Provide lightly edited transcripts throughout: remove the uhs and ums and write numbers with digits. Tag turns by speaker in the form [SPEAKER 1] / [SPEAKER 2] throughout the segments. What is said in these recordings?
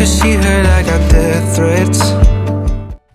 [SPEAKER 1] cause she heard I got death threats.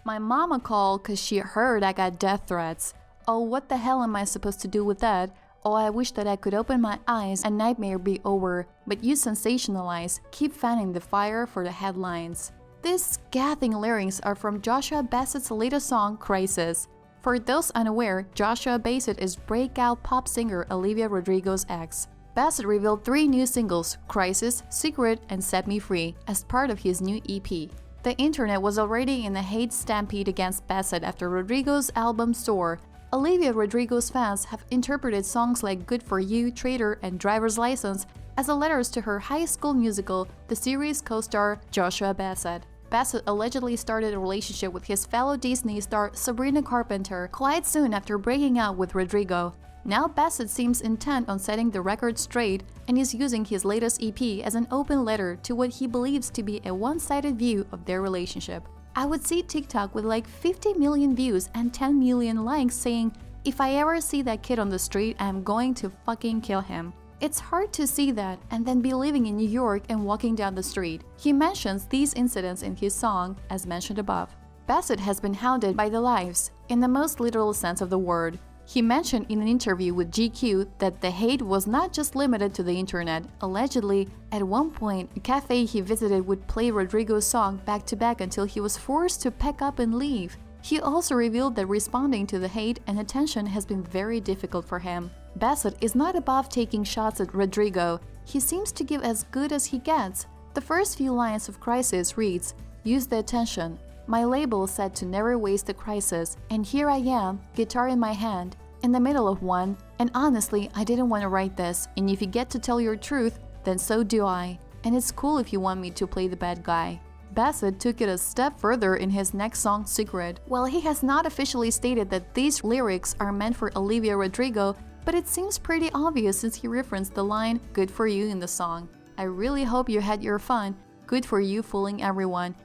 [SPEAKER 2] My mama called cause she heard I got death threats. Oh, what the hell am I supposed to do with that? Oh, I wish that I could open my eyes and nightmare be over, but you sensationalize, keep fanning the fire for the headlines. These scathing lyrics are from Joshua Bassett's latest song, Crisis. For those unaware, Joshua Bassett is breakout pop singer Olivia Rodrigo's ex. Bassett revealed 3 new singles, Crisis, Secret, and Set Me Free, as part of his new EP. The internet was already in a hate stampede against Bassett after Rodrigo's album Soar. Olivia Rodrigo's fans have interpreted songs like Good For You, Traitor, and Driver's License as letters to her high school musical, the series co-star Joshua Bassett. Bassett allegedly started a relationship with his fellow Disney star Sabrina Carpenter quite soon after breaking up with Rodrigo. Now Bassett seems intent on setting the record straight and is using his latest EP as an open letter to what he believes to be a one-sided view of their relationship. I would see TikTok with like 50 million views and 10 million likes saying, "If I ever see that kid on the street, I'm going to fucking kill him." It's hard to see that and then be living in New York and walking down the street. He mentions these incidents in his song, as mentioned above. Bassett has been hounded by the lives, in the most literal sense of the word. He mentioned in an interview with GQ that the hate was not just limited to the internet. Allegedly, at one point, a cafe he visited would play Rodrigo's song back-to-back until he was forced to pack up and leave. He also revealed that responding to the hate and attention has been very difficult for him. Bassett is not above taking shots at Rodrigo. He seems to give as good as he gets. The first few lines of Crisis reads, "Use the attention. My label said to never waste a crisis, and here I am, guitar in my hand, in the middle of one, and honestly, I didn't want to write this, and if you get to tell your truth, then so do I. And it's cool if you want me to play the bad guy." Bassett took it a step further in his next song, Secret. While he has not officially stated that these lyrics are meant for Olivia Rodrigo, but it seems pretty obvious since he referenced the line, "Good for you" in the song. I really hope you had your fun. Good for you fooling everyone.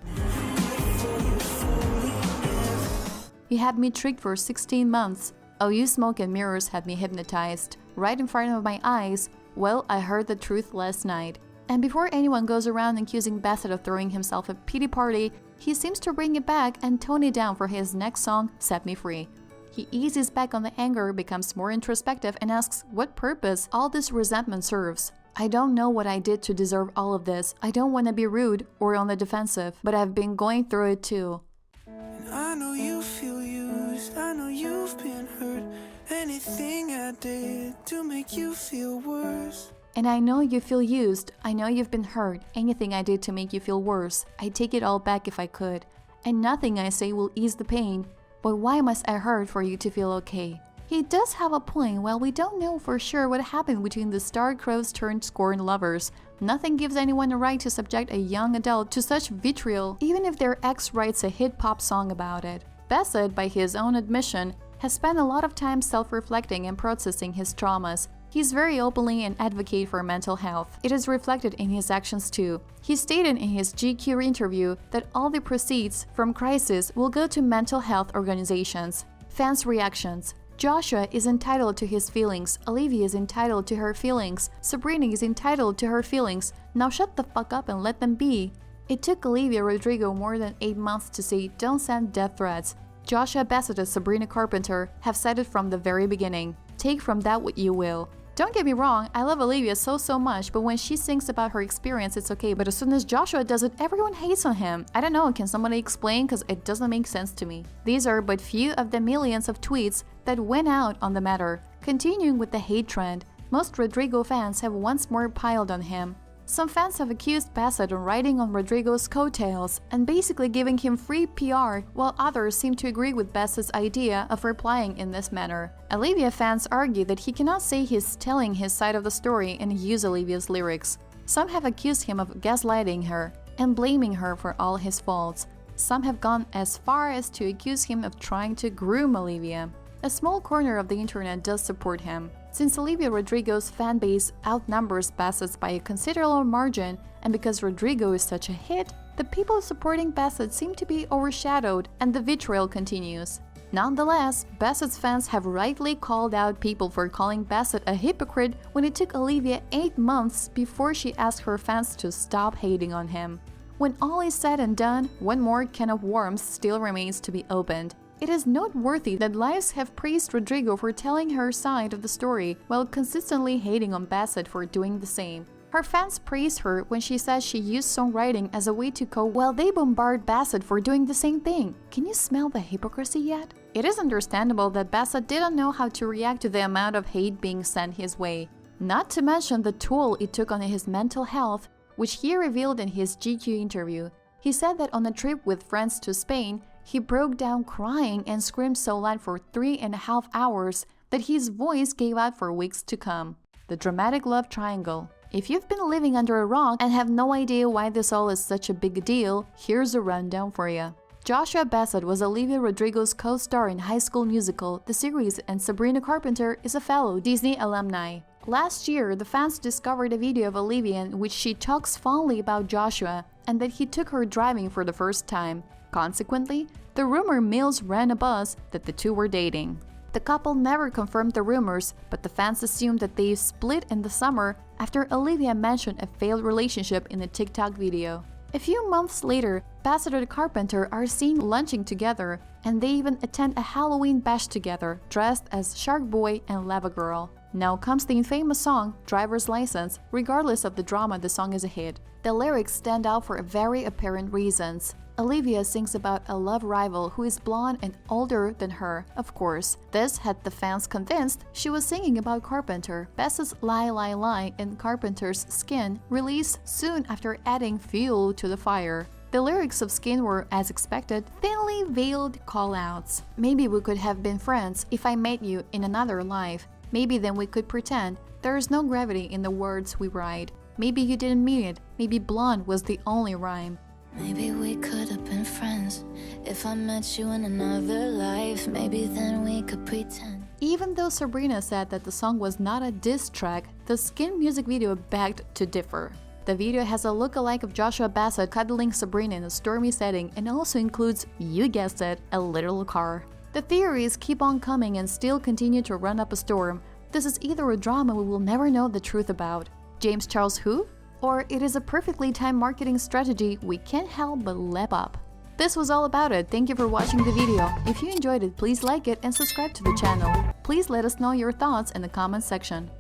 [SPEAKER 2] You had me tricked for 16 months. Oh, you smoke and mirrors had me hypnotized. Right in front of my eyes. Well, I heard the truth last night. And before anyone goes around accusing Bassett of throwing himself a pity party, he seems to bring it back and tone it down for his next song, Set Me Free. He eases back on the anger, becomes more introspective, and asks what purpose all this resentment serves. I don't know what I did to deserve all of this. I don't want to be rude or on the defensive, but I've been going through it too.
[SPEAKER 1] And I know you feel used, I know you've been hurt. Anything I did to make you feel worse.
[SPEAKER 2] And I know you feel used, I know you've been hurt. Anything I did to make you feel worse, I'd take it all back if I could. And nothing I say will ease the pain. But why must I hurt for you to feel okay? He does have a point. While we don't know for sure what happened between the star-crossed turned scorned lovers, nothing gives anyone a right to subject a young adult to such vitriol, even if their ex writes a hit pop song about it. Bassett, by his own admission, has spent a lot of time self-reflecting and processing his traumas. He's very openly an advocate for mental health. It is reflected in his actions too. He stated in his GQ interview that all the proceeds from Crisis will go to mental health organizations. Fans' reactions. Joshua is entitled to his feelings. Olivia is entitled to her feelings. Sabrina is entitled to her feelings. Now shut the fuck up and let them be. It took Olivia Rodrigo more than 8 months to say don't send death threats. Joshua Bassett and Sabrina Carpenter have said it from the very beginning. Take from that what you will. Don't get me wrong, I love Olivia so much, but when she sings about her experience, it's okay. But as soon as Joshua does it, everyone hates on him. I don't know, can somebody explain? Because it doesn't make sense to me. These are but few of the millions of tweets that went out on the matter. Continuing with the hate trend, most Rodrigo fans have once more piled on him. Some fans have accused Bassett of riding on Rodrigo's coattails and basically giving him free PR, while others seem to agree with Bassett's idea of replying in this manner. Olivia fans argue that he cannot say he's telling his side of the story and use Olivia's lyrics. Some have accused him of gaslighting her and blaming her for all his faults. Some have gone as far as to accuse him of trying to groom Olivia. A small corner of the internet does support him. Since Olivia Rodrigo's fanbase outnumbers Bassett's by a considerable margin, and because Rodrigo is such a hit, the people supporting Bassett seem to be overshadowed and the vitriol continues. Nonetheless, Bassett's fans have rightly called out people for calling Bassett a hypocrite when it took Olivia 8 months before she asked her fans to stop hating on him. When all is said and done, one more can of worms still remains to be opened. It is noteworthy that lives have praised Rodrigo for telling her side of the story, while consistently hating on Bassett for doing the same. Her fans praise her when she says she used songwriting as a way to cope while they bombard Bassett for doing the same thing. Can you smell the hypocrisy yet? It is understandable that Bassett didn't know how to react to the amount of hate being sent his way. Not to mention the toll it took on his mental health, which he revealed in his GQ interview. He said that on a trip with friends to Spain, he broke down crying and screamed so loud for 3.5 hours that his voice gave out for weeks to come. The dramatic love triangle. If you've been living under a rock and have no idea why this all is such a big deal, here's a rundown for you. Joshua Bassett was Olivia Rodrigo's co-star in High School Musical, the series, and Sabrina Carpenter is a fellow Disney alumni. Last year, the fans discovered a video of Olivia in which she talks fondly about Joshua and that he took her driving for the first time. Consequently, the rumor mills ran a buzz that the two were dating. The couple never confirmed the rumors, but the fans assumed that they split in the summer after Olivia mentioned a failed relationship in a TikTok video. A few months later, Bassett and Carpenter are seen lunching together, and they even attend a Halloween bash together, dressed as Shark Boy and Lava Girl. Now comes the infamous song, Driver's License. Regardless of the drama, the song is a hit. The lyrics stand out for very apparent reasons. Olivia sings about a love rival who is blonde and older than her, of course. This had the fans convinced she was singing about Carpenter. Bassett's Lie Lie Lie and Carpenter's Skin released soon after adding fuel to the fire. The lyrics of Skin were, as expected, thinly veiled call-outs. Maybe we could have been friends if I met you in another life. Maybe then we could pretend there is no gravity in the words we write. Maybe you didn't mean it. Maybe blonde was the only rhyme.
[SPEAKER 3] Maybe we could have been friends if I met you in another life. Maybe then we could pretend.
[SPEAKER 2] Even though Sabrina said that the song was not a diss track, the Skin music video begged to differ. The video has a look-alike of Joshua Bassett cuddling Sabrina in a stormy setting and also includes, you guessed it, a little car. The theories keep on coming and still continue to run up a storm. This is either a drama we will never know the truth about. James Charles who? Or it is a perfectly timed marketing strategy we can't help but lap up. This was all about it. Thank you for watching the video. If you enjoyed it, please like it and subscribe to the channel. Please let us know your thoughts in the comments section.